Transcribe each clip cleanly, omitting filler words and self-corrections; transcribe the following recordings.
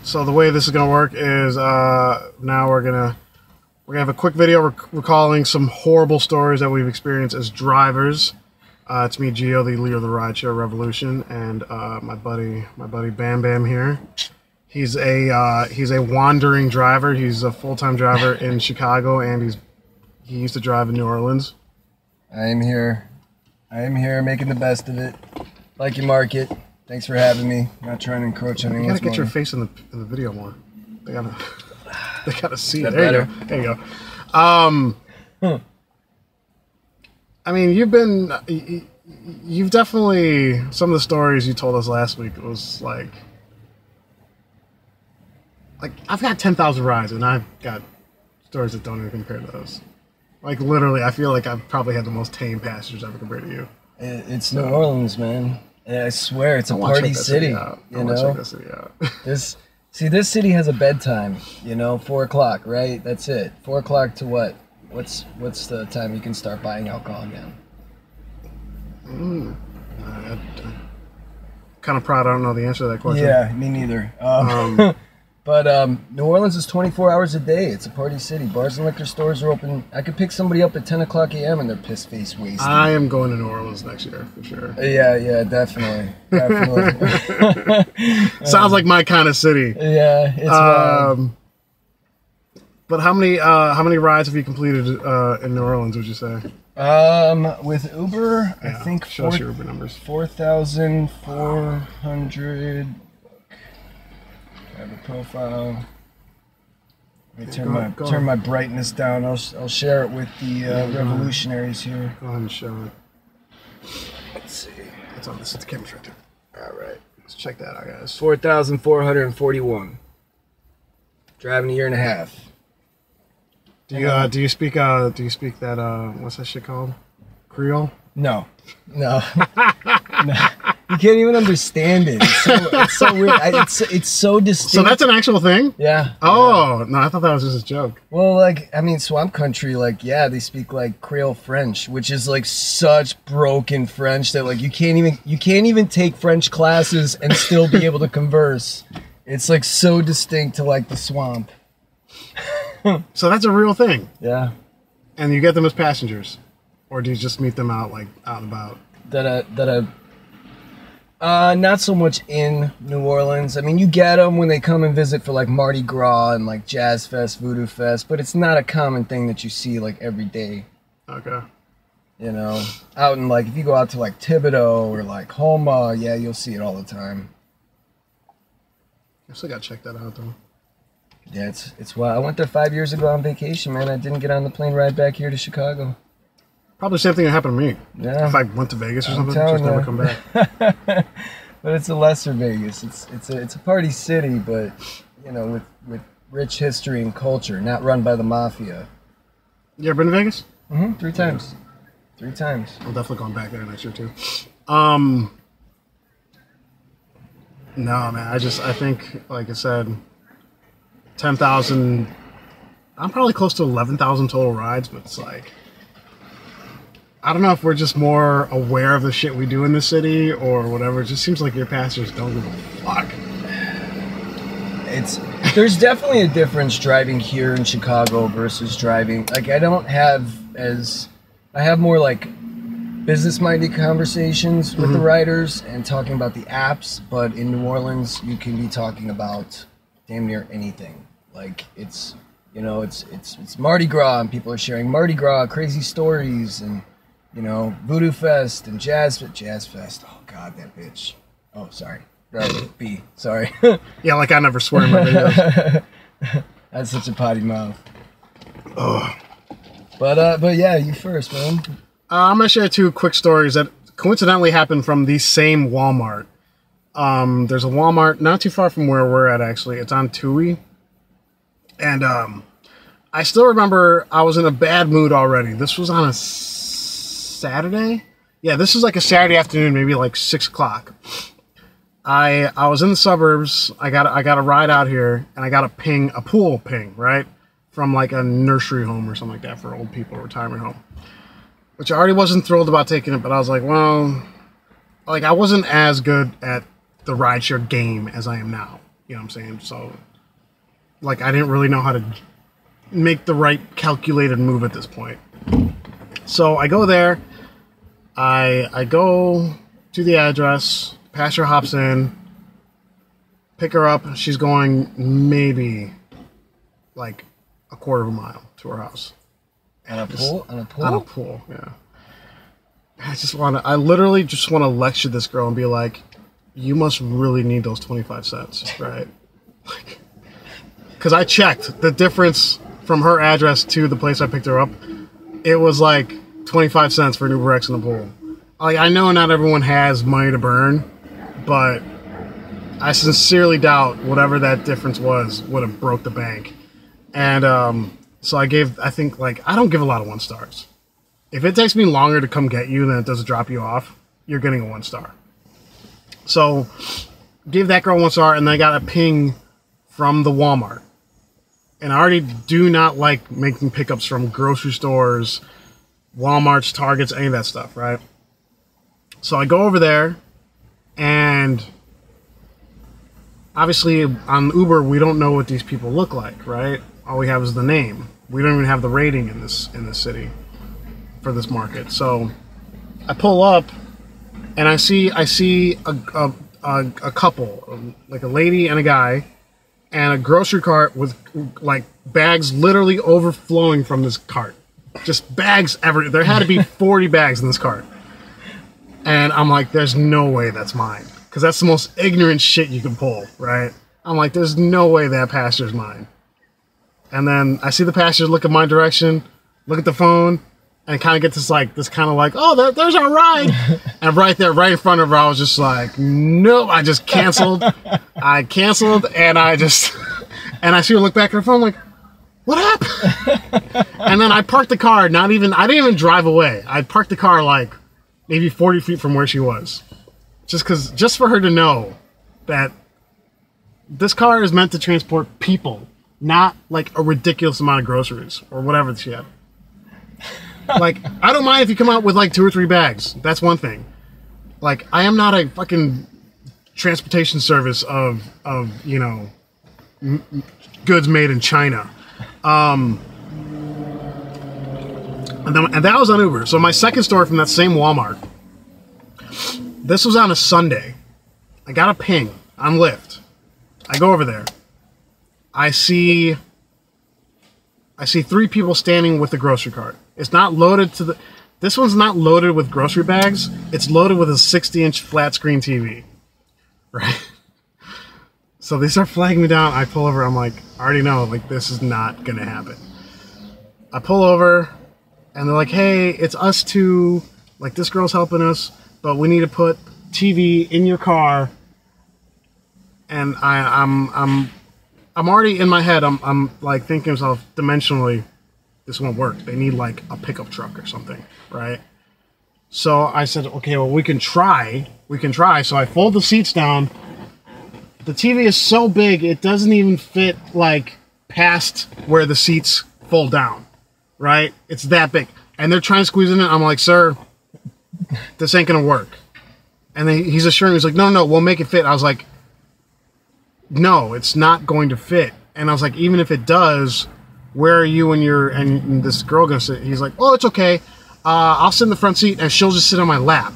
So the way this is gonna work is now we're gonna have a quick video recalling some horrible stories that we've experienced as drivers. It's me, Gio, the leader of the rideshare revolution, and my buddy Bam Bam here. He's a wandering driver. He's a full-time driver in Chicago, and he used to drive in New Orleans. I am here making the best of it. Like your market. Thanks for having me. Not trying to encroach on anyone's. You gotta get money. your face in the video more. They gotta see it. That There better? you go. There you go. I mean, you've definitely, some of the stories you told us last week was like I've got 10,000 rides and I've got stories that don't even compare to those. Like literally, I feel like I've probably had the most tame passengers ever compared to you. It's New Orleans, man. I swear, it's a party city. You know, check this city out. this city has a bedtime. You know, 4 o'clock, right? That's it. 4 o'clock to what? What's the time you can start buying alcohol again? I'm kind of proud I don't know the answer to that question. Yeah, me neither. But New Orleans is 24 hours a day. It's a party city. Bars and liquor stores are open. I could pick somebody up at 10 o'clock a.m. and they're piss-face wasted. I am going to New Orleans next year, for sure. Yeah, definitely. Sounds like my kind of city. Yeah, it's wild. But how many rides have you completed in New Orleans, would you say? With Uber, Yeah, I think show us your Uber numbers. 4,400. I have a profile. Let me turn my brightness down. I'll share it with the revolutionaries here. Go ahead and show it. Let's see. It's on this. The camera's right there. All right, let's check that out, guys. 4,441. Driving a year and a half. Do you speak that what's that shit called? Creole? No. No. You can't even understand it. It's so weird. It's so distinct. So that's an actual thing? Yeah. Oh, yeah. No, I thought that was just a joke. Well, I mean, swamp country, they speak like Creole French, which is like such broken French that you can't even take French classes and still be able to converse. It's like so distinct to the swamp. So that's a real thing. Yeah. And you get them as passengers, or do you just meet them out and about? Not so much in New Orleans. I mean, you get them when they come and visit for Mardi Gras and Jazz Fest, Voodoo Fest, but it's not a common thing that you see every day. Okay. You know, out in if you go out to Thibodeau or Homa, yeah, you'll see it all the time. I still gotta check that out though. Yeah, it's wild. I went there 5 years ago on vacation, man. I didn't get on the plane ride back here to Chicago. Probably the same thing that happened to me. Yeah. If I went to Vegas or something, just never come back. But it's a lesser Vegas. It's a party city, but with rich history and culture, not run by the mafia. You ever been to Vegas? Mm-hmm. 3 times. 3 times. I'm definitely going back there next year too. No, man. I think, like I said, 10,000. I'm probably close to 11,000 total rides, but it's I don't know if we're just more aware of the shit we do in the city or whatever. It just seems like your passengers don't give a fuck. There's definitely a difference driving here in Chicago versus driving. I have more business-minded conversations with the riders and talking about the apps, but in New Orleans you can be talking about damn near anything. It's Mardi Gras and people are sharing Mardi Gras crazy stories and Voodoo Fest and Jazz Fest. Oh God, that bitch. Oh, sorry. Right, B. Sorry. Yeah, I never swear in my videos. That's such a potty mouth. Ugh. But yeah, you first, man. I'm gonna share 2 quick stories that coincidentally happened from the same Walmart. There's a Walmart not too far from where we're at, actually. It's on Tui. And I still remember I was in a bad mood already. This was on a Saturday? Yeah, this was a Saturday afternoon, maybe 6 o'clock. I was in the suburbs. I got a ride out here, and I got a pool ping, right? From a nursery home or something like that for old people, a retirement home. Which I already wasn't thrilled about taking it, but I was well, I wasn't as good at the rideshare game as I am now. You know what I'm saying? So, like, I didn't really know how to make the right calculated move at this point. So I go there. I go to the address. Pastor hops in. Pick her up. She's going maybe like a quarter of a mile to her house. On a pool? On a pool? On a pool, yeah. I literally just want to lecture this girl and be like, you must really need those 25 cents, right? Because I checked the difference from her address to the place I picked her up. It was like 25 cents for an Uber X in the pool. Like, I know not everyone has money to burn, but I sincerely doubt whatever that difference was would have broke the bank. And so I think I don't give a lot of 1 stars. If it takes me longer to come get you than it does to drop you off, you're getting a 1 star. So, gave that girl 1 star, and then I got a ping from the Walmart. And I already do not like making pickups from grocery stores, Walmarts, Targets, any of that stuff, right? So I go over there, and obviously on Uber, we don't know what these people look like, right? All we have is the name. We don't even have the rating in this city for this market. So I pull up, and I see a couple, like a lady and a guy, and a grocery cart with like bags literally overflowing from this cart. Just bags everywhere. There had to be 40 bags in this cart. And I'm like, there's no way that's mine. Because that's the most ignorant shit you can pull, right? I'm like, there's no way that passenger's mine. And then I see the passenger look at my direction, look at the phone, and kind of get this kind of like, oh, there's our ride. And right there, right in front of her, I was just like, nope. I just canceled. I canceled, and I see her look back at her phone, like, what happened? And then I parked the car. I didn't even drive away. I parked the car like maybe 40 feet from where she was, just for her to know that this car is meant to transport people, not like a ridiculous amount of groceries or whatever she had. Like, I don't mind if you come out with like 2 or 3 bags. That's one thing. Like, I am not a fucking transportation service of goods made in China. And that was on Uber. So my second story from that same Walmart. This was on a Sunday. I got a ping on Lyft. I go over there. I see 3 people standing with the grocery cart. It's not loaded this one's not loaded with grocery bags. It's loaded with a 60-inch flat screen TV. Right? So they start flagging me down. I pull over. I'm like, I already know, like, this is not going to happen. I pull over, and they're like, hey, it's us two. Like, this girl's helping us, but we need to put TV in your car. And I'm already in my head. I'm like thinking to myself, dimensionally, this won't work. They need like a pickup truck or something, right? So I said, okay, well, we can try. So I fold the seats down. The TV is so big, it doesn't even fit like past where the seats fold down, right? It's that big. And they're trying to squeeze in it. I'm like, sir, this ain't gonna work. And then he's assuring me, he's like, no, we'll make it fit. I was like, no, it's not going to fit. And I was like, even if it does, where are you and this girl gonna sit? He's like, oh, it's okay. I'll sit in the front seat and she'll just sit on my lap.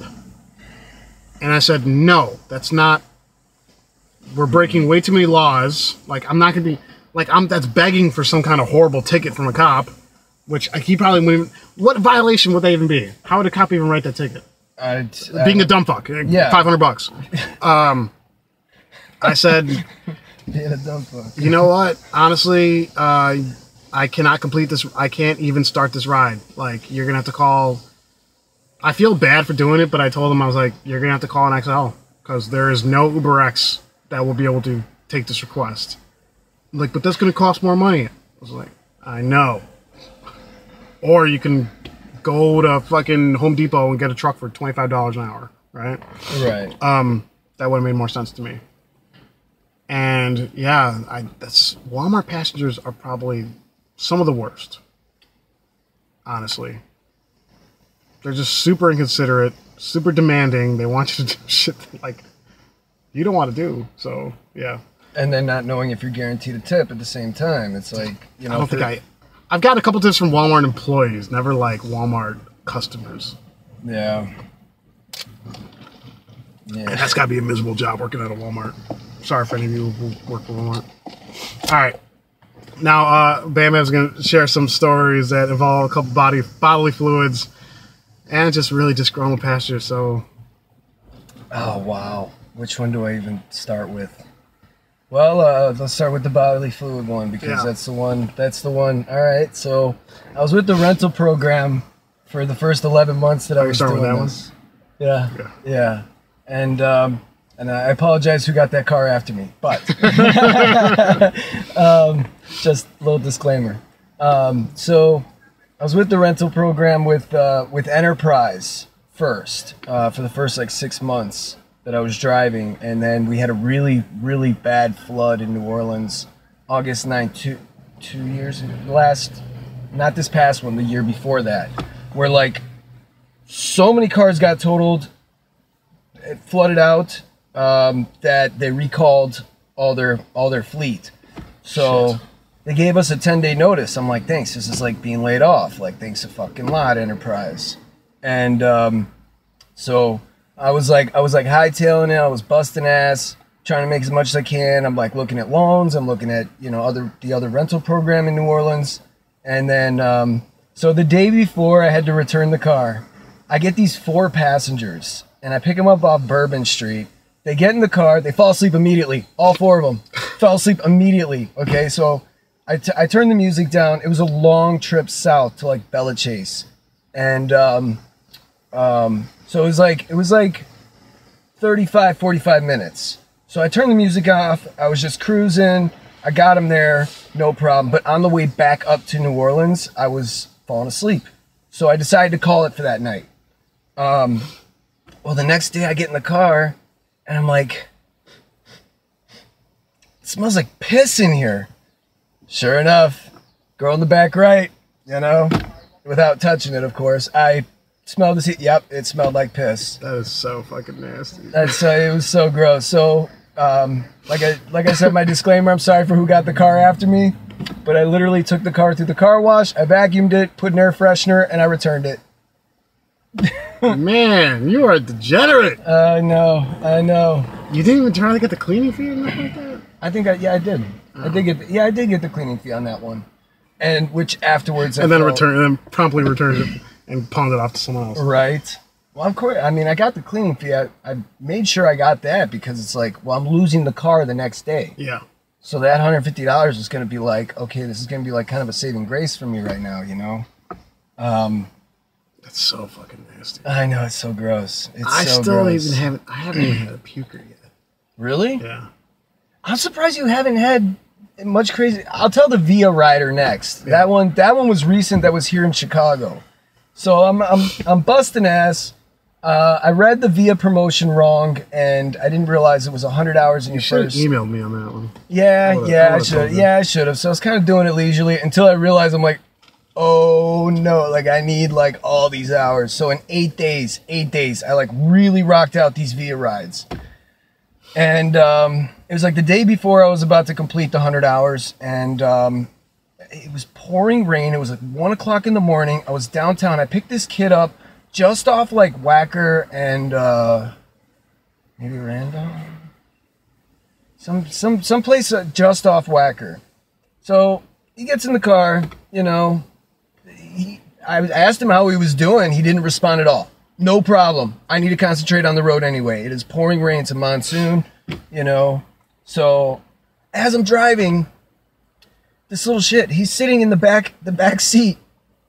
And I said, no, that's not. We're breaking way too many laws. Like, I'm not gonna be like, that's begging for some kind of horrible ticket from a cop, which he probably wouldn't even. What violation would that even be? How would a cop even write that ticket? Being a dumb fuck. Yeah. $500. I said, being a dumb fuck. You know what? Honestly, I cannot complete this. I can't even start this ride. Like, you're gonna have to call. I feel bad for doing it, but I told him, I was like, you're gonna have to call an XL because there is no UberX that will be able to take this request. I'm like, but that's gonna cost more money. I was like, I know. Or you can go to fucking Home Depot and get a truck for $25 an hour, right? Right. That would have made more sense to me. And yeah, Walmart passengers are probably some of the worst. Honestly. They're just super inconsiderate, super demanding. They want you to do shit that, like, you don't want to do. So, yeah. And then not knowing if you're guaranteed a tip at the same time. It's like, you know. I don't think I've gotten a couple tips from Walmart employees, never like Walmart customers. Yeah. Yeah. And that's got to be a miserable job working at a Walmart. Sorry for any of you who work for Walmart. All right. Now, Bam Bam's going to share some stories that involve a couple bodily fluids and just really disgruntled pastures. So. Oh, wow. Which one do I even start with? Well, let's start with the bodily fluid one because that's the one. That's the one. All right. So I was with the rental program for the first 11 months that I was doing this. Yeah. And I apologize who got that car after me, but just a little disclaimer. So I was with the rental program with Enterprise first for the first like 6 months that I was driving, and then we had a really, really bad flood in New Orleans, August 9th, 2 years, not this past one, the year before that, where like so many cars got totaled, it flooded out, that they recalled all their fleet. So they gave us a 10-day notice. I'm like, thanks, this is like being laid off. Like, thanks a fucking lot, Enterprise. And so I was like hightailing it. I was busting ass, trying to make as much as I can. I'm like looking at loans. I'm looking at, you know, the other rental program in New Orleans. And then, so the day before I had to return the car, I get these 4 passengers and I pick them up off Bourbon Street. They get in the car. They fall asleep immediately. All 4 of them fell asleep immediately. Okay. So I turned the music down. It was a long trip south to like Bella Chase. And, so it was like 35, 45 minutes. So I turned the music off. I was just cruising. I got him there, no problem. But on the way back up to New Orleans, I was falling asleep. So I decided to call it for that night. Well, the next day I get in the car and I'm like, it smells like piss in here. Sure enough, girl in the back right, you know, without touching it, of course. I smelled the seat. Yep, it smelled like piss. That is so fucking nasty. It was so gross. So, like I said, my disclaimer, I'm sorry for who got the car after me, but I literally took the car through the car wash, I vacuumed it, put an air freshener, and I returned it. Man, you are a degenerate. I know. You didn't even try to get the cleaning fee or nothing like that? I did. Oh. I did get the cleaning fee on that one, and which afterwards. And then promptly returned it and pawned it off to someone else. Right. Well, of course. I mean, I got the cleaning fee. I made sure I got that because it's like, well, I'm losing the car the next day. Yeah. So that $150 is going to be like, okay, this is going to be like kind of a saving grace for me right now, you know. That's so fucking nasty. I know, it's so gross. I haven't even had a puker yet. Really? Yeah. I'm surprised you haven't had much crazy. I'll tell the Via rider next. Yeah. That one was recent. That was here in Chicago. So I'm busting ass. I read the Via promotion wrong, and I didn't realize it was 100 hours in your first. You should have emailed me on that one. I should. Yeah, I should have. So I was kind of doing it leisurely until I realized I'm like, oh no, like I need like all these hours. So in 8 days, I like really rocked out these Via rides. And it was like the day before I was about to complete the 100 hours, and it was pouring rain. It was like 1 o'clock in the morning. I was downtown. I picked this kid up just off like Wacker and maybe Randall. Some place just off Wacker. So he gets in the car, you know. I asked him how he was doing. He didn't respond at all. No problem. I need to concentrate on the road anyway. It is pouring rain. It's a monsoon, you know. So as I'm driving, this little shit, he's sitting in the back seat,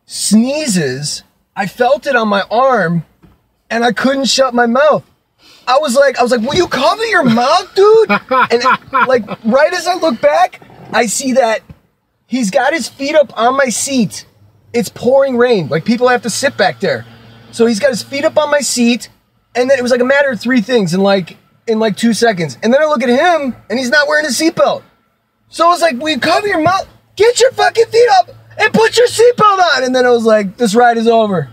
sneezes. I felt it on my arm, and I couldn't shut my mouth. I was like, will you cover your mouth, dude? And like, right as I look back, I see that he's got his feet up on my seat. It's pouring rain. Like, people have to sit back there. So he's got his feet up on my seat, and then it was like a matter of 3 things in like 2 seconds. And then I look at him, and he's not wearing a seatbelt. So I was like, will you cover your mouth? Get your fucking feet up and put your seatbelt on. And then I was like, this ride is over.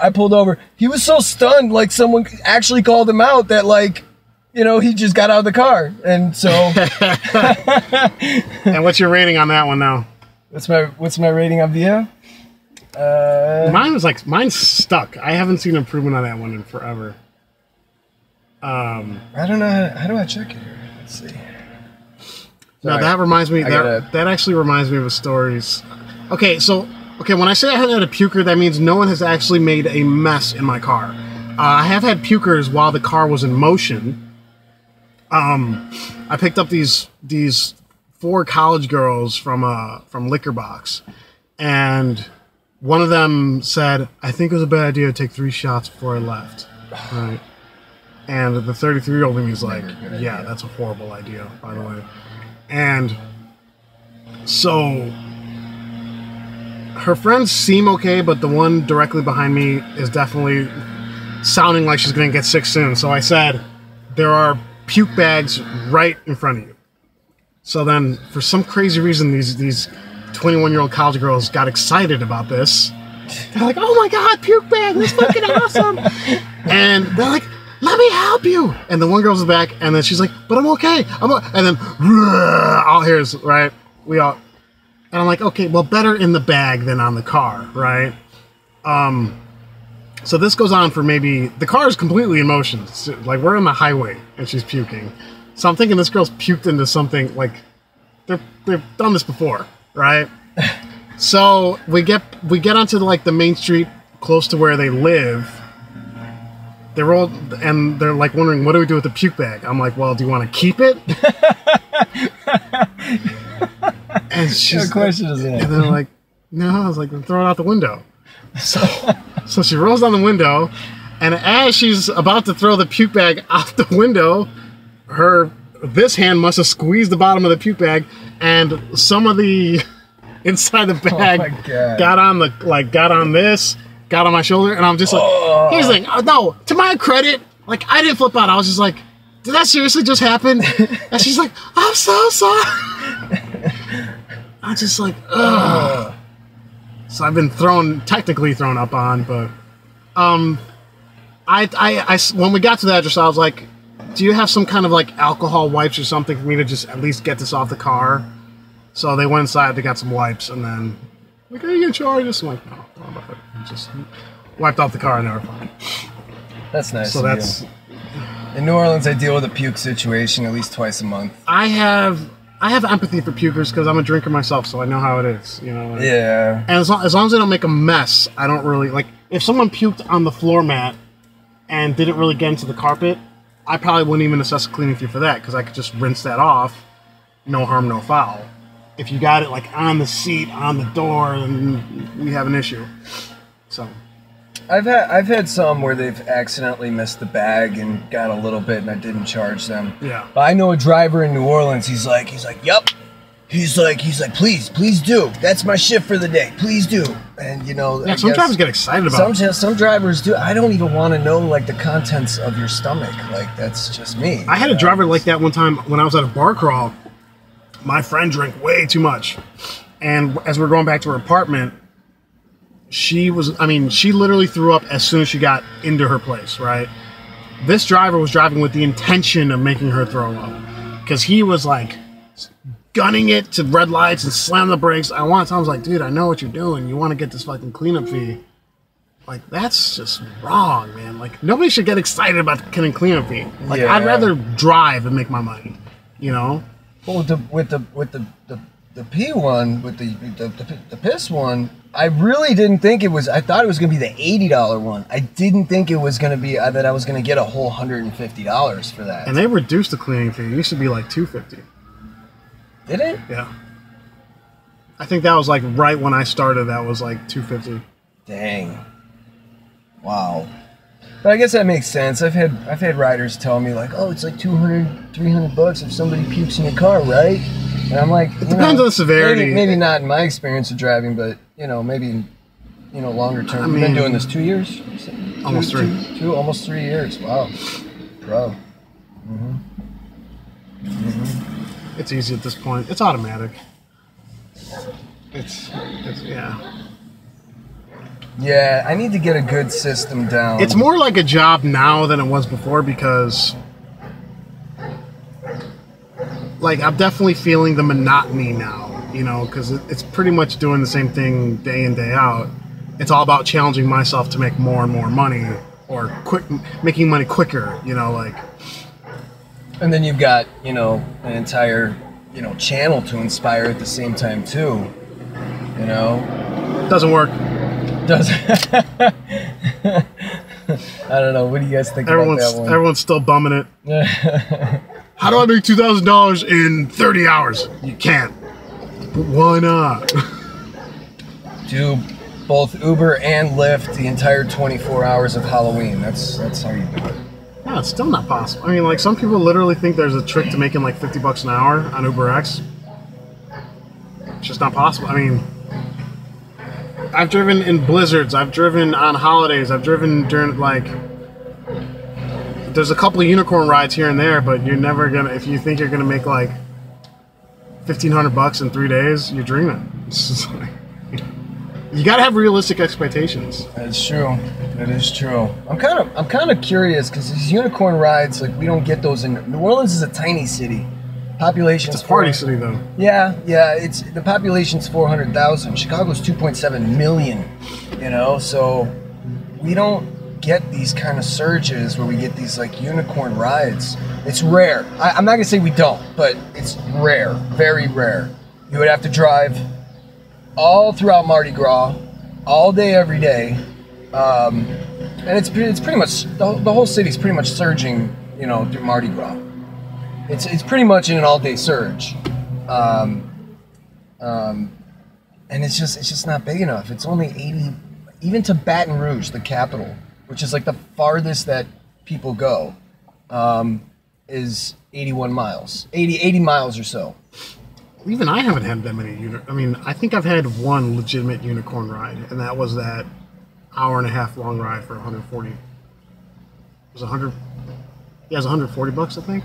I pulled over. He was so stunned, like someone actually called him out, that like you know, he just got out of the car, and so. And what's your rating on that one now? What's my rating on Via? Mine's stuck. I haven't seen improvement on that one in forever. I don't know how do I check it here? Let's see. No, that reminds me. That actually reminds me of a story. Okay, when I say I haven't had a puker, that means no one has actually made a mess in my car. I have had pukers while the car was in motion. I picked up these 4 college girls from Liquor Box, and one of them said, "I think it was a bad idea to take 3 shots before I left." Right. And the 33-year-old in me is like, "Yeah, that's a horrible idea, by the way." And so her friends seem okay, but the one directly behind me is definitely sounding like she's going to get sick soon. So I said, "There are puke bags right in front of you." So then, for some crazy reason, these 21-year-old college girls got excited about this. They're like, "Oh my God, puke bag, that's fucking awesome!" And they're like, "Let me help you." And the one girl's in the back, and then she's like, "But I'm okay. And then all here's right. And I'm like, okay, well, better in the bag than on the car, right? So this goes on for maybe the car is completely in motion. It's like we're on the highway and she's puking. So I'm thinking this girl's puked into something like they've done this before, right? So we get onto like the main street close to where they live. They roll and they're like wondering, what do we do with the puke bag? I'm like, well, do you want to keep it? And she's question is that? And they're like, no. I was like, then throw it out the window. So she rolls down the window, and as she's about to throw the puke bag out the window, this hand must have squeezed the bottom of the puke bag, and some of the inside the bag got on my shoulder, and I'm just like, here's the thing, no, to my credit, like I didn't flip out. I was just like, did that seriously just happen? And she's like, I'm so sorry. I'm just like, ugh. So I've been technically thrown up on, but I when we got to the address, I was like, do you have some kind of like alcohol wipes or something for me to just at least get this off the car? So they went inside, they got some wipes, and then like, are you gonna charge us? I'm like, no, don't worry about it. Just wiped off the car and they were fine. That's nice. So that's in New Orleans. I deal with a puke situation at least twice a month. I have empathy for pukers because I'm a drinker myself, so I know how it is, you know. Yeah. And as long as they don't make a mess, I don't really like. If someone puked on the floor mat and didn't really get into the carpet, I probably wouldn't even assess a cleaning fee for that because I could just rinse that off. No harm, no foul. If you got it like on the seat, on the door, then we have an issue. So. I've had some where they've accidentally missed the bag and got a little bit, and I didn't charge them. Yeah. But I know a driver in New Orleans. He's like, yup. He's like, please do. That's my shift for the day. Please do. And you know, yeah, some drivers get excited about it. Some drivers do. I don't even want to know like the contents of your stomach. Like that's just me. I had a driver like that one time when I was at a bar crawl. My friend drank way too much, and as we were going back to her apartment. She literally threw up as soon as she got into her place, right? This driver was driving with the intention of making her throw up. Because he was like gunning it to red lights and slam the brakes. I was like, dude, I know what you're doing. You want to get this fucking cleanup fee. Like, that's just wrong, man. Like, nobody should get excited about getting cleanup fee. Like, yeah. I'd rather drive and make my money, you know? Well, with the P one, with the piss one, I really didn't think it was. I thought it was going to be the $80 one. I didn't think it was going to be that I was going to get a whole $150 for that. And they reduced the cleaning fee. It used to be like $250. Did it? Yeah. I think that was like right when I started. That was like $250. Dang. Wow. But I guess that makes sense. I've had riders tell me like, oh, it's like $200, $300 if somebody pukes in your car, right? And I'm like, it depends on the severity. Maybe not in my experience of driving, but maybe longer term. You've been doing this 2 years? Almost three. Almost 3 years. Wow, bro. Mm-hmm. Mm-hmm. It's easy at this point. It's automatic. It's yeah. Yeah, I need to get a good system down. It's more like a job now than it was before because like I'm definitely feeling the monotony now, you know, because it's pretty much doing the same thing day in, day out. It's all about challenging myself to make more and more money, or making money quicker, you know, like. And then you've got, you know, an entire, you know, channel to inspire at the same time too, you know. Doesn't work. I don't know. What do you guys think about that one? Everyone's still bumming it. How do I make $2,000 in 30 hours? You can't. But why not? Do both Uber and Lyft the entire 24 hours of Halloween. That's how you do it. Yeah, it's still not possible. I mean, like, some people literally think there's a trick to making like $50 an hour on UberX. It's just not possible. I mean, I've driven in blizzards. I've driven on holidays. I've driven during, like, there's a couple of unicorn rides here and there, but you're never gonna, if you think you're gonna make like $1,500 in 3 days, you're dreaming. It's just like, you gotta have realistic expectations. That's true. That is true. I'm kind of curious because these unicorn rides, like, we don't get those in New Orleans. Is a tiny city. Population's It's a party city though. Yeah. It's the population's 400,000. Chicago's 2.7 million. You know, so we don't get these kind of surges where we get these like unicorn rides. It's rare. I'm not gonna say we don't, but it's rare, very rare. You would have to drive all throughout Mardi Gras, all day, every day, and it's pretty much the whole city's pretty much surging, you know, through Mardi Gras. It's pretty much in an all-day surge, and it's just not big enough. It's only 80, even to Baton Rouge, the capital, which is like the farthest that people go, is 81 miles, 80 miles or so. Even I haven't had that many I mean, I think I've had one legitimate unicorn ride, and that was that hour-and-a-half long ride for 140. It was 100. Yeah, it was $140, I think.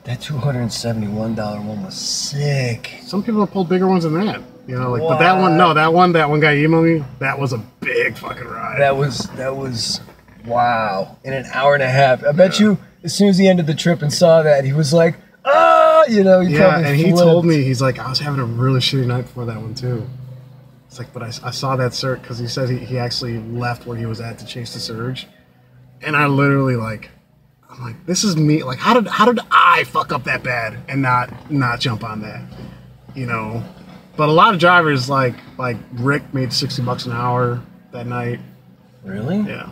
That $271 one was sick. Some people have pulled bigger ones than that. You know, like, what? But that one, no, that one guy emailed me. That was a big fucking ride. That was wow. In an hour and a half. I bet you, as soon as he ended the trip and saw that, he was like, ah, you know, he probably and he flipped. told me, he's like, I was having a really shitty night before that one too. It's like, but I saw that surge because he said he actually left where he was at to chase the surge, and I literally like, I'm like, this is me. Like, how did I fuck up that bad and not jump on that, you know? But a lot of drivers like Rick made $60 an hour that night. Really? Yeah.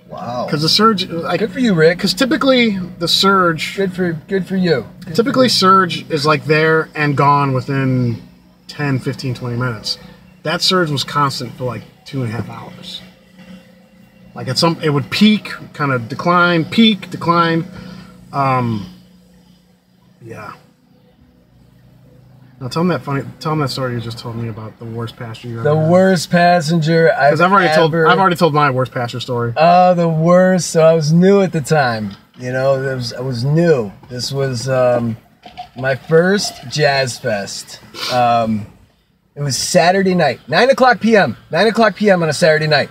Wow. Because the surge, like, good for you, Rick. Because typically the surge, good for you. Typically surge is like there and gone within 10, 15, 20 minutes. That surge was constant for like 2.5 hours. Like it would peak, kind of decline, peak, decline. Yeah. Now tell them that story you just told me about the worst passenger you ever The had. worst passenger I've already told my worst passenger story. Oh, the worst. So I was new at the time. You know, I was new. This was my first Jazz Fest. It was Saturday night, 9 o'clock p.m. 9 o'clock p.m. on a Saturday night.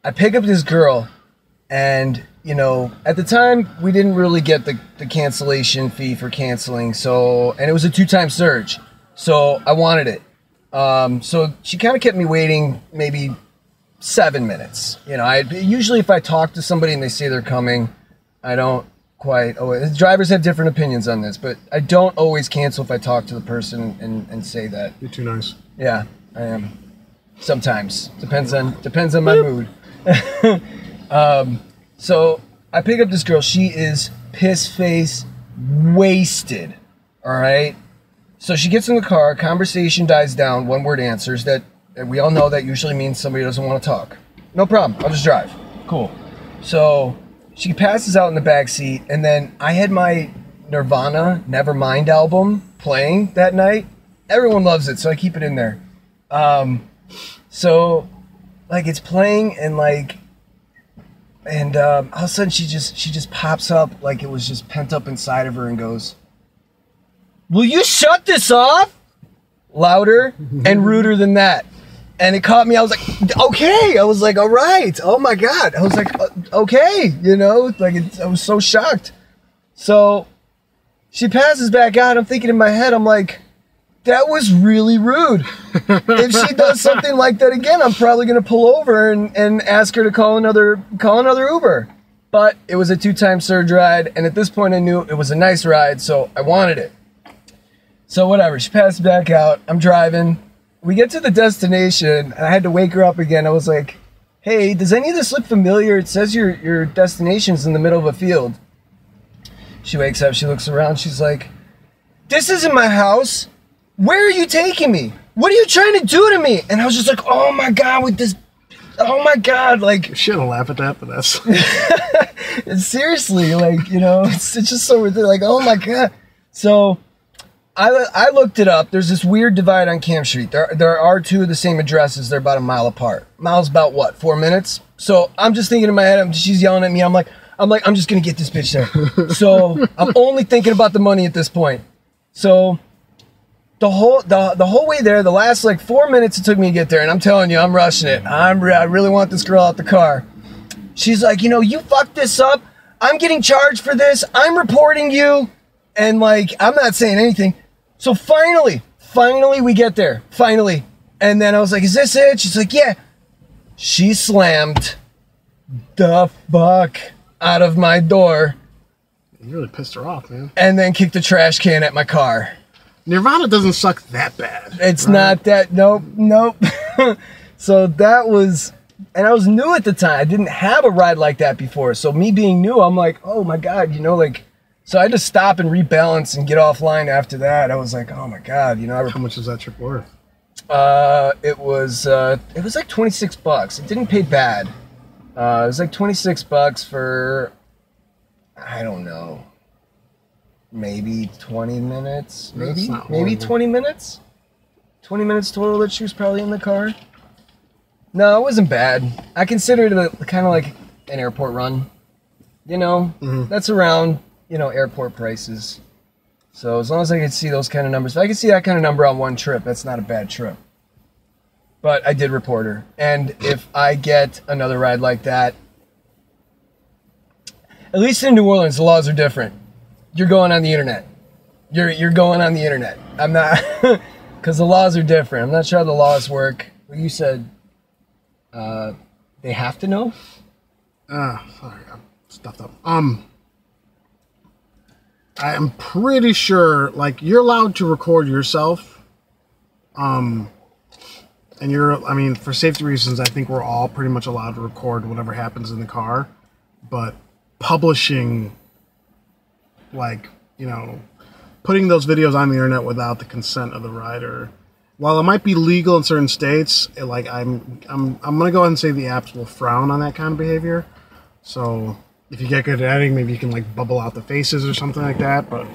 I pick up this girl, and, you know, at the time, we didn't really get the cancellation fee for canceling, and it was a 2-time surge, so I wanted it. So she kind of kept me waiting maybe 7 minutes. You know, usually if I talk to somebody and they say they're coming, I don't quite always. Drivers have different opinions on this, but I don't always cancel if I talk to the person and say that. You're too nice. Yeah, I am. Sometimes. Depends on my mood. So I pick up this girl. She is piss-face wasted. All right? So she gets in the car. Conversation dies down. One-word answers. That we all know that usually means somebody doesn't want to talk. No problem. I'll just drive. Cool. So she passes out in the back seat, and then I had my Nirvana Nevermind album playing that night. Everyone loves it, so I keep it in there. So, like, it's playing, and all of a sudden she just pops up like it was just pent up inside of her and goes, "Will you shut this off?" Louder and ruder than that. And it caught me. I was like, okay. I was like, all right. Oh my God. I was like, okay. You know, like I was so shocked. So She passes back out. I'm thinking in my head, I'm like, that was really rude. If she does something like that again, I'm probably going to pull over and ask her to call another Uber. But it was a 2-time surge ride, and at this point I knew it was a nice ride, so I wanted it. So whatever, she passed back out. I'm driving. We get to the destination, and I had to wake her up again. I was like, hey, does any of this look familiar? It says your destination's in the middle of a field. She wakes up, she looks around, she's like, this isn't my house. Where are you taking me? What are you trying to do to me? And I was just like, oh my God, with this, oh my God, like. You shouldn't laugh at that, but that's. Seriously, like, you know, it's just so weird, like, oh my God. So I looked it up. There's this weird divide on Camp Street. There are 2 of the same addresses. They're about a mile apart. Mile's about what, 4 minutes? So I'm just thinking in my head, she's yelling at me. I'm like, I'm just gonna get this bitch there. So I'm only thinking about the money at this point. So the whole way there, the last like 4 minutes it took me to get there, and I'm telling you, I'm rushing it. I really want this girl out the car. She's like, you know, you fucked this up. I'm getting charged for this. I'm reporting you. And like, I'm not saying anything. So finally we get there. Finally. And then I was like, is this it? She's like, yeah. She slammed the fuck out of my door. You really pissed her off, man. And then kicked the trash can at my car. Nirvana doesn't suck that bad. It's right? Not that. Nope. So that was, and I was new at the time. I didn't have a ride like that before. So me being new, I'm like, oh my God, you know, like, so I had to stop and rebalance and get offline after that. I was like, oh my God, you know. How much is that trip worth? It was like $26. It didn't pay bad. It was like $26 for, I don't know, maybe 20 minutes, maybe 20 minutes. 20 minutes total that she was probably in the car. No, it wasn't bad. I considered it kind of like an airport run. You know, that's around, you know, airport prices. So as long as I could see those kind of numbers, if I could see that kind of number on one trip, that's not a bad trip. But I did report her. And if I get another ride like that, at least in New Orleans, the laws are different. You're going on the internet. You're going on the internet. I'm not, because the laws are different. I'm not sure how the laws work. Well, you said they have to know? Sorry, I'm stuffed up. I am pretty sure, like, you're allowed to record yourself. And I mean, for safety reasons, I think we're all pretty much allowed to record whatever happens in the car. But publishing, like, you know, putting those videos on the internet without the consent of the rider, while it might be legal in certain states, like, I'm gonna go ahead and say the apps will frown on that kind of behavior. So if you get good at editing, maybe you can like bubble out the faces or something like that. But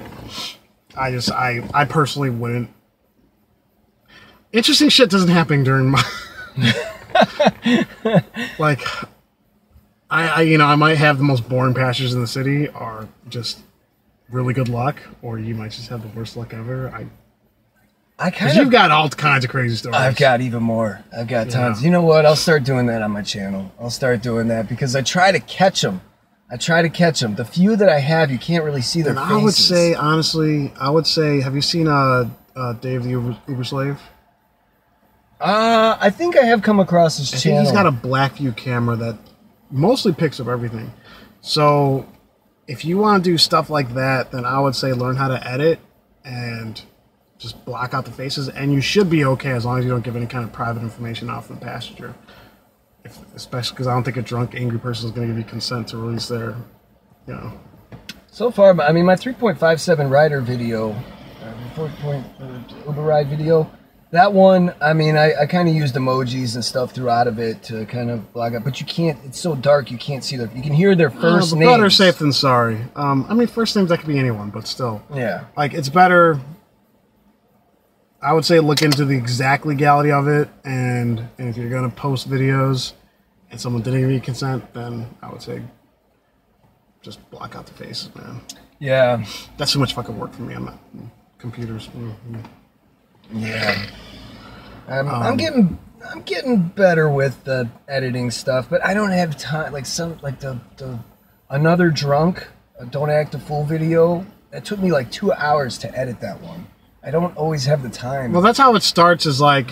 I personally wouldn't. Interesting shit doesn't happen during my like I might have the most boring pastures in the city, or just really good luck, or you might just have the worst luck ever. You've got all kinds of crazy stories. I've got even more. I've got tons. Yeah. You know what? I'll start doing that on my channel. I'll start doing that because I try to catch them. The few that I have, you can't really see their faces. I would say, honestly, have you seen Dave the Uber Slave? I think I have come across his channel. He's got a black view camera that mostly picks up everything. So if you want to do stuff like that, then I would say learn how to edit and just block out the faces, and you should be okay as long as you don't give any kind of private information out from the passenger. Especially because I don't think a drunk, angry person is going to give you consent to release their, you know. So far, I mean, my 3.57 rider video, Uber ride video, that one, I mean, I kind of used emojis and stuff throughout of it to kind of block out, but you can't, it's so dark, you can't see you can hear their first names. Better safe than sorry. I mean, first names, that could be anyone, but still. Yeah. Like, it's better, I would say look into the exact legality of it, and if you're going to post videos and someone didn't give you consent, then I would say just block out the faces, man. Yeah. That's too much fucking work for me. I'm not computers. Yeah. I'm getting better with the editing stuff, but I don't have time. Like another drunk, don't act a fool video. It took me like 2 hours to edit that one. I don't always have the time. Well, that's how it starts. Is like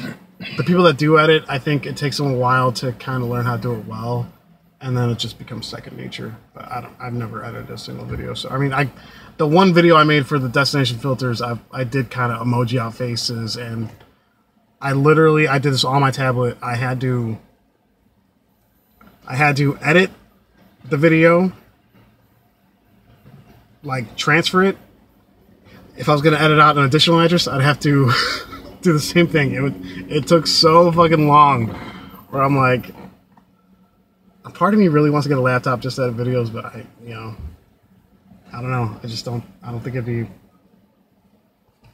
the people that do edit. I think it takes them a while to kind of learn how to do it well, and then it just becomes second nature. But I've never edited a single video. So I mean, the one video I made for the destination filters, I did kind of emoji out faces, and I did this on my tablet. I had to edit the video, like transfer it. If I was going to edit out an additional address, I'd have to do the same thing. It took so fucking long, where I'm like, a part of me really wants to get a laptop just to edit videos, but I don't know. I don't think it'd be.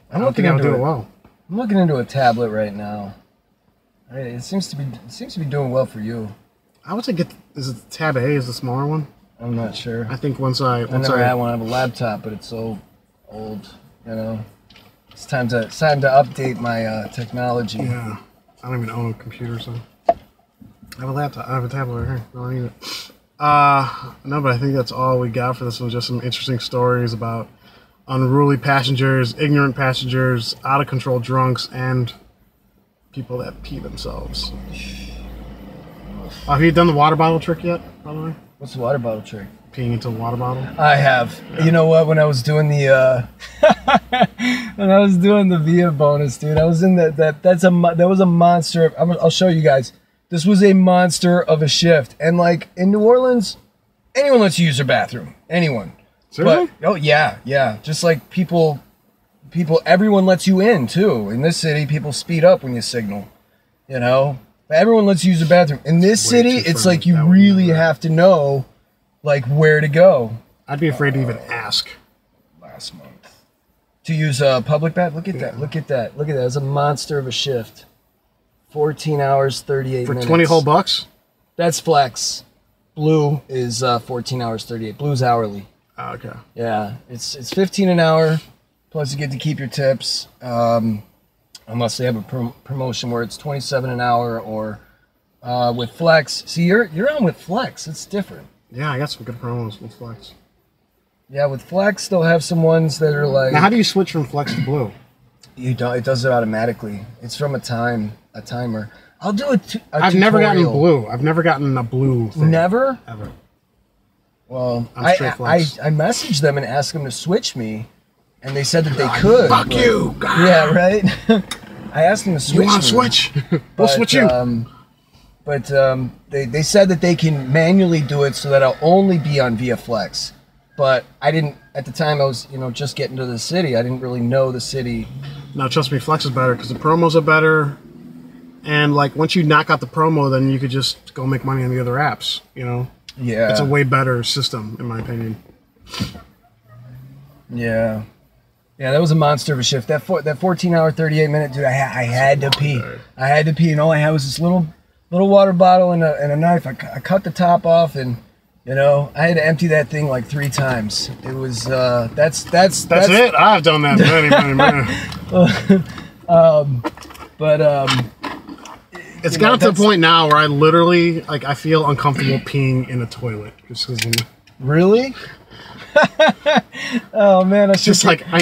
I don't think I would do it well. I'm looking into a tablet right now. It seems to be doing well for you. I would say is it Tab A is the smaller one? I'm not sure. I think once I never had one. I have a laptop, but it's so old. You know, it's time to update my technology. Yeah, I don't even own a computer, so I have a laptop. I have a tablet right here. I don't need it. No, but I think that's all we got for this one. Just some interesting stories about unruly passengers, ignorant passengers, out of control drunks, and people that pee themselves. Have you done the water bottle trick yet, by the way? What's the water bottle trick? Peeing into a water bottle? I have. Yeah. You know what? When I was doing the Via bonus, dude, I was in that was a monster. I'll show you guys. This was a monster of a shift, and like in New Orleans, anyone lets you use their bathroom. Anyone. Seriously? But, oh yeah. Just like people, everyone lets you in too. In this city, people speed up when you signal. You know. Everyone lets you use the bathroom. In this city, it's like you really have to know, like, where to go. I'd be afraid to even ask. Last month. To use a public bath? Look at that. Look at that. Look at that. It's a monster of a shift. 14 hours, 38 minutes. For 20 whole bucks? That's flex. Blue is 14 hours, 38. Blue's hourly. Oh, okay. Yeah. It's 15 an hour, plus you get to keep your tips. Unless they have a promotion where it's 27 an hour, or with Flex. See, you're on with Flex. It's different. Yeah, I got some good promos with Flex. Yeah, with Flex, they'll have some ones that are like. Now, how do you switch from Flex to Blue? You don't. It does it automatically. It's from a timer. I'll do a I've never gotten Blue. I've never gotten a Blue thing. Never? Ever. Well, I messaged them and asked them to switch me. And they said that they could. Fuck you! Yeah, right? I asked them to switch. You want to switch? We'll switch you. But they said that they can manually do it so that I'll only be on Via Flex. But I didn't, at the time I was, just getting to the city. I didn't really know the city. No, trust me, Flex is better because the promos are better. And like once you knock out the promo, then you could just go make money on the other apps, Yeah. It's a way better system, in my opinion. Yeah. Yeah, that was a monster of a shift. That 14-hour, 38-minute, dude, I had to pee. I had to pee, and all I had was this little water bottle and a knife. I cut the top off, and I had to empty that thing like 3 times. It was that's it. I've done that many. It's gotten to the point now where I literally I feel uncomfortable peeing in a toilet just because. Really? Oh man, it's just like I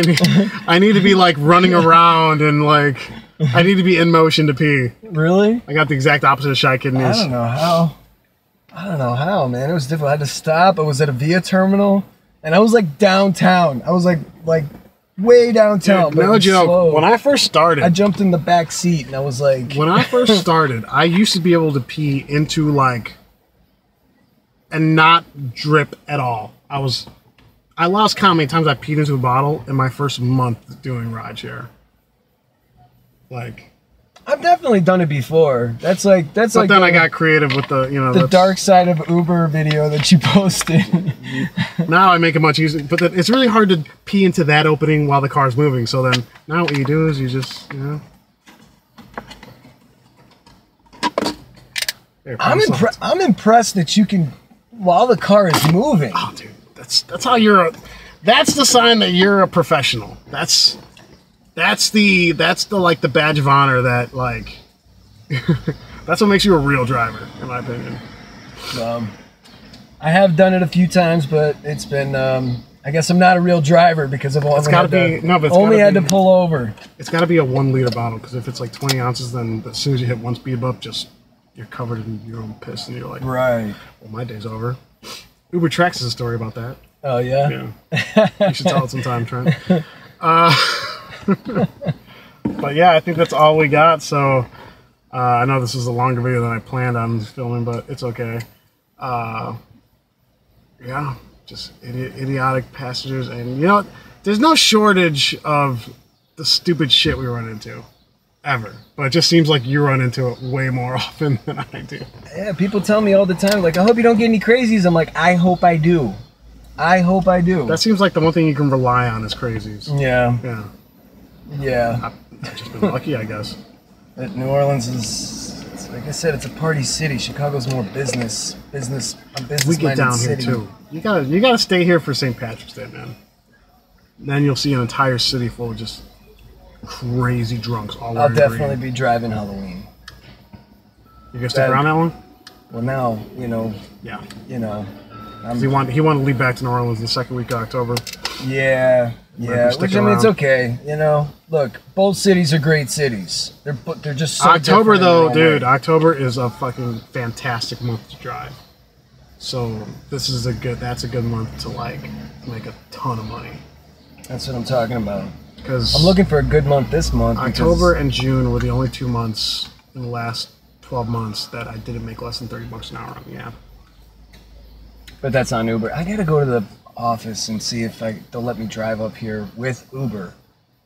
need to be like running around and like I need to be in motion to pee. Really? I got the exact opposite of shy kidneys. I don't know how, man. It was difficult. I had to stop. I was at a Via terminal, and I was like downtown. I was like way downtown. Dude, no joke. Slow. When I first started, I jumped in the back seat, and I was like. When I first started, I used to be able to pee into and not drip at all. I lost count how many times I peed into a bottle in my first month doing rideshare. I've definitely done it before. But then I got creative with the dark side of Uber video that you posted. Now I make it much easier, but it's really hard to pee into that opening while the car's moving. So then now what you do is you just I'm impressed that you can while the car is moving. Oh, dude. That's how that's the sign that you're a professional. That's the the badge of honor that that's what makes you a real driver, in my opinion. I have done it a few times, but it's been I guess I'm not a real driver because I've only But it's only had gotta to be, pull over. It's got to be a 1 liter bottle, because if it's like 20 ounces, then as soon as you hit one speed bump, you're covered in your own piss, and you're like, Right. well, my day's over. Uber Tracks has a story about that. Oh yeah. Yeah. You should tell it sometime, Trent. But yeah, I think that's all we got. So I know this is a longer video than I planned on filming, but it's okay. Yeah, just idiotic passengers, and you know, there's no shortage of the stupid shit we run into, ever. But it just seems like you run into it way more often than I do. Yeah, people tell me all the time, like, I hope you don't get any crazies. I'm like, I hope I do. I hope I do. That seems like the one thing you can rely on is crazies. Yeah. Yeah. Yeah. I've just been lucky, I guess. But New Orleans is, like I said, it's a party city. Chicago's more business. A business. We get down city. here too. You gotta stay here for St. Patrick's Day, man. Then you'll see an entire city full of just crazy drunks all I'll wearing definitely green. be driving Halloween. You gonna stick around that one? Well, now Yeah. He wanted to leave back to New Orleans the second week of October. Yeah. Which I mean, it's okay. Look, both cities are great cities. They're just so October though, dude. Way. October is a fucking fantastic month to drive. So that's a good month to like make a ton of money. That's what I'm talking about. Because I'm looking for a good month this month. October and June were the only 2 months in the last 12 months that I didn't make less than $30 an hour on the app. But that's on Uber. I gotta go to the office and see if they'll let me drive up here with Uber,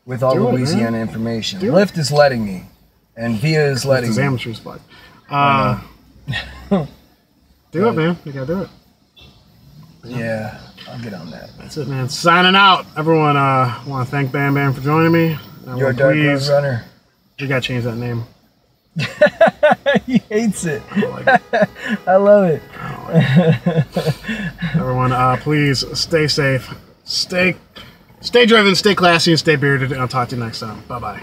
with all Louisiana information. Lyft is letting me, and Via is letting me. It's amateur's fuck. Do it, man. You gotta do it. Yeah, I'll get on that. That's it, man. Signing out. Everyone, want to thank Bam Bam for joining me. You're a dark road runner. You gotta change that name. He hates it. I don't like it. I love it. I don't like it. Everyone, please stay safe, stay driven, stay classy, and stay bearded. And I'll talk to you next time. Bye bye.